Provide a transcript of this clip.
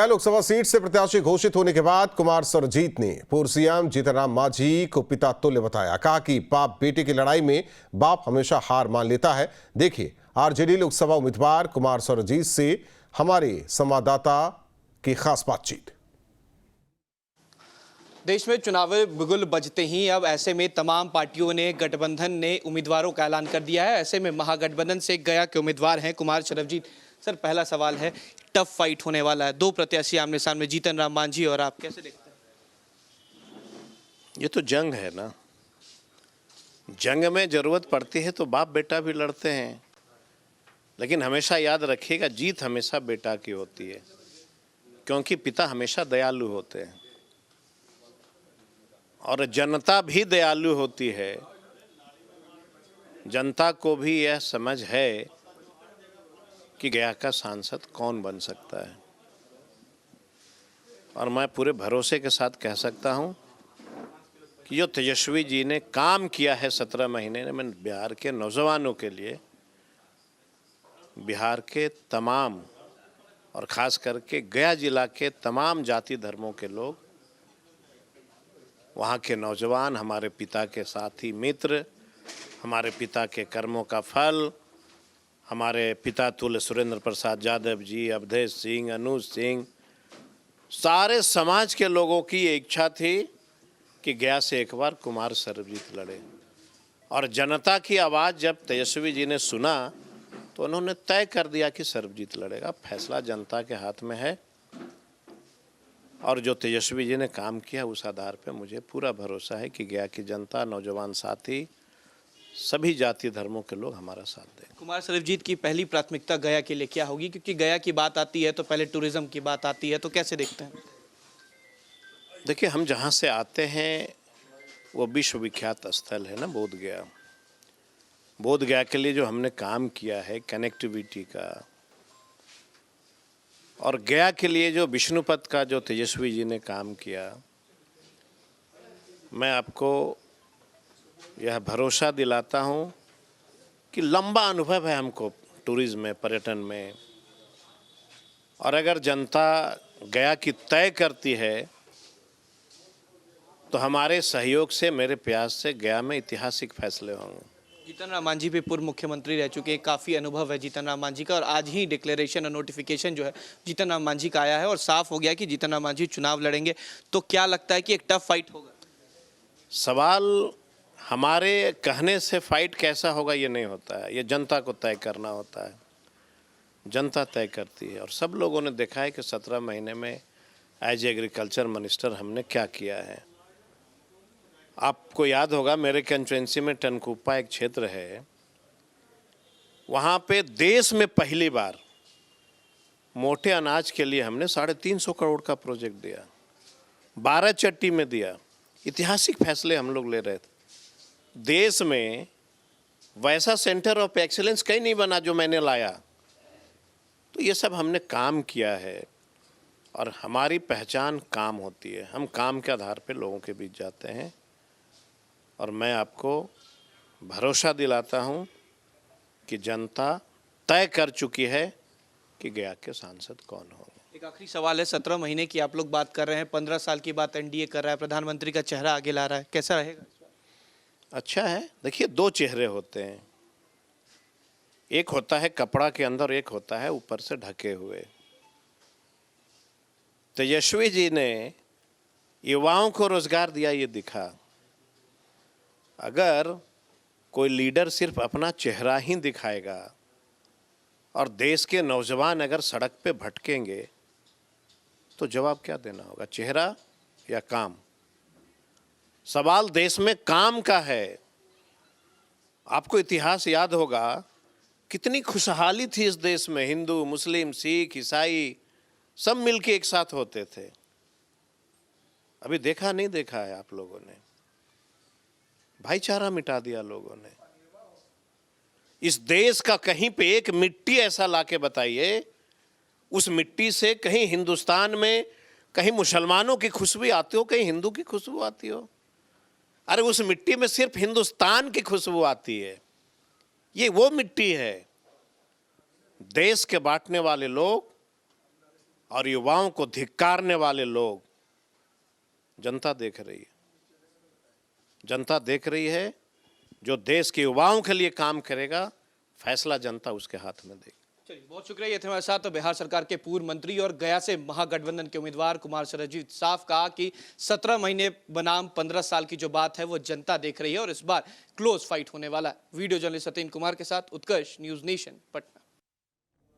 गया लोकसभा सीट से प्रत्याशी घोषित होने के बाद कुमार सर्वजीत ने पूर्व सीएम जीतन राम मांझी को पिता तुल्य बताया। कहा कि बाप बेटे की लड़ाई में बाप हमेशा हार मान लेता है। देखिए आरजेडी लोकसभा उम्मीदवार कुमार सर्वजीत से हमारे संवाददाता की खास बातचीत। देश में चुनावी बिगुल बजते ही अब ऐसे में तमाम पार्टियों ने गठबंधन ने उम्मीदवारों का ऐलान कर दिया है। ऐसे में महागठबंधन से गया के उम्मीदवार हैं कुमार सर्वजीत। सर, पहला सवाल है, टफ फाइट होने वाला है, दो प्रत्याशी आमने सामने, जीतन राम मांझी और आप, कैसे देखते हैं? ये तो जंग है ना। जंग में जरूरत पड़ती है तो बाप बेटा भी लड़ते हैं, लेकिन हमेशा याद रखिएगा जीत हमेशा बेटा की होती है, क्योंकि पिता हमेशा दयालु होते हैं और जनता भी दयालु होती है। जनता को भी यह समझ है कि गया का सांसद कौन बन सकता है, और मैं पूरे भरोसे के साथ कह सकता हूं कि जो तेजस्वी जी ने काम किया है 17 महीने में बिहार के नौजवानों के लिए, बिहार के तमाम और ख़ास करके गया जिला के तमाम जाति धर्मों के लोग, वहाँ के नौजवान हमारे पिता के साथी मित्र, हमारे पिता के कर्मों का फल, हमारे पिता तुल्य सुरेंद्र प्रसाद यादव जी, अवधेश सिंह, अनुज सिंह, सारे समाज के लोगों की इच्छा थी कि गया से एक बार कुमार सर्वजीत लड़े। और जनता की आवाज़ जब तेजस्वी जी ने सुना तो उन्होंने तय कर दिया कि सर्वजीत लड़ेगा। फैसला जनता के हाथ में है, और जो तेजस्वी जी ने काम किया उस आधार पर मुझे पूरा भरोसा है कि गया की जनता, नौजवान साथी, सभी जाति धर्मों के लोग हमारा साथ दें। कुमार सर्वजीत की पहली प्राथमिकता गया के लिए क्या होगी? क्योंकि गया की बात आती है तो पहले टूरिज्म की बात आती है, तो कैसे देखते हैं? देखिए, हम जहाँ से आते हैं वो विश्वविख्यात स्थल है ना, बोध गया। बोध गया के लिए जो हमने काम किया है कनेक्टिविटी का, और गया के लिए जो विष्णुपद का जो तेजस्वी जी ने काम किया, मैं आपको यह भरोसा दिलाता हूं कि लंबा अनुभव है हमको टूरिज्म में, पर्यटन में, और अगर जनता गया की तय करती है तो हमारे सहयोग से, मेरे प्रयास से गया में ऐतिहासिक फैसले होंगे। जीतन राम मांझी भी पूर्व मुख्यमंत्री रह चुके हैं, काफ़ी अनुभव है जीतन राम मांझी का, और आज ही डिक्लेरेशन और नोटिफिकेशन जो है जीतन राम मांझी का आया है और साफ हो गया कि जीतन राम मांझी चुनाव लड़ेंगे। तो क्या लगता है कि एक टफ फाइट होगा? सवाल हमारे कहने से फाइट कैसा होगा ये नहीं होता है, ये जनता को तय करना होता है। जनता तय करती है, और सब लोगों ने देखा है कि 17 महीने में एज एग्रीकल्चर मिनिस्टर हमने क्या किया है। आपको याद होगा मेरे कंस्टिट्यूएंसी में टनकुप्पा एक क्षेत्र है, वहाँ पे देश में पहली बार मोटे अनाज के लिए हमने 350 करोड़ का प्रोजेक्ट दिया, 12 चट्टी में दिया। ऐतिहासिक फैसले हम लोग ले रहे थे। देश में वैसा सेंटर ऑफ एक्सीलेंस कहीं नहीं बना जो मैंने लाया। तो ये सब हमने काम किया है, और हमारी पहचान काम होती है। हम काम के आधार पे लोगों के बीच जाते हैं, और मैं आपको भरोसा दिलाता हूं कि जनता तय कर चुकी है कि गया के सांसद कौन होंगे। एक आखिरी सवाल है, 17 महीने की आप लोग बात कर रहे हैं, 15 साल की बात एनडीए कर रहा है, प्रधानमंत्री का चेहरा आगे ला रहा है, कैसा रहेगा? अच्छा है। देखिए, दो चेहरे होते हैं, एक होता है कपड़ा के अंदर, एक होता है ऊपर से ढके हुए। तेजस्वी जी ने युवाओं को रोजगार दिया, ये दिखा। अगर कोई लीडर सिर्फ अपना चेहरा ही दिखाएगा और देश के नौजवान अगर सड़क पे भटकेंगे तो जवाब क्या देना होगा, चेहरा या काम? सवाल देश में काम का है। आपको इतिहास याद होगा कितनी खुशहाली थी इस देश में, हिंदू, मुस्लिम, सिख, ईसाई सब मिलके एक साथ होते थे। अभी देखा नहीं देखा है आप लोगों ने? भाईचारा मिटा दिया लोगों ने। इस देश का कहीं पे एक मिट्टी ऐसा लाके बताइए, उस मिट्टी से कहीं हिंदुस्तान में कहीं मुसलमानों की खुशबू आती हो, कहीं हिंदू की खुशबू आती हो। अरे उस मिट्टी में सिर्फ हिंदुस्तान की खुशबू आती है। ये वो मिट्टी है। देश के बांटने वाले लोग और युवाओं को धिक्कारने वाले लोग जनता देख रही है। जनता देख रही है। जो देश के युवाओं के लिए काम करेगा, फैसला जनता उसके हाथ में देगी। चलिए, बहुत शुक्रिया। ये थे हमारे साथ तो बिहार सरकार के पूर्व मंत्री और गया से महागठबंधन के उम्मीदवार कुमार सरबजीत। साफ कहा कि 17 महीने बनाम 15 साल की जो बात है वो जनता देख रही है और इस बार क्लोज फाइट होने वाला है। वीडियो जर्नलिस्ट सतीन कुमार के साथ उत्कर्ष, न्यूज नेशन, पटना।